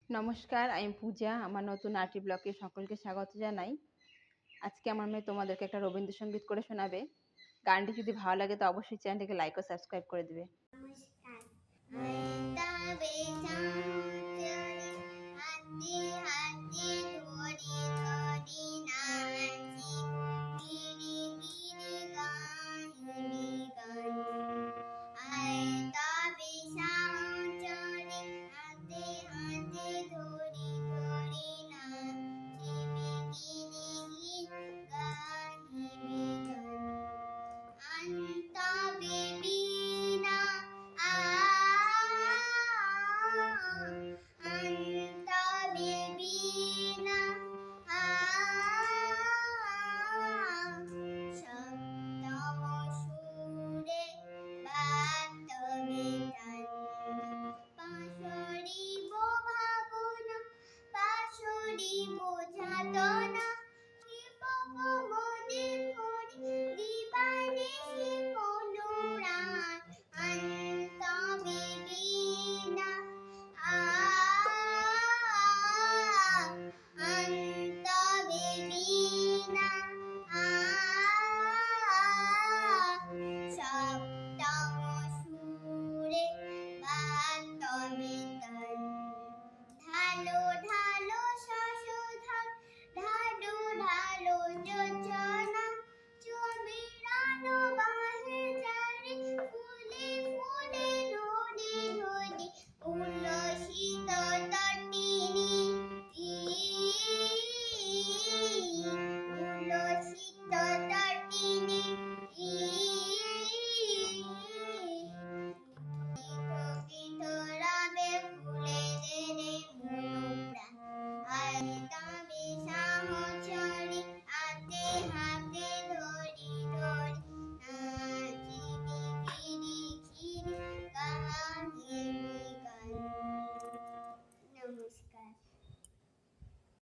নমস্কার, আমি পূজা। আমার নতুন আর্টি ব্লগে সকলকে স্বাগত জানাই। আজকে আমার মেয়ে তোমাদেরকে একটা রবীন্দ্রসঙ্গীত করে শোনাবে। গানটি যদি ভালো লাগে তো অবশ্যই চ্যানেলটিকে লাইক ও সাবস্ক্রাইব করে দিবে। নমস্কার।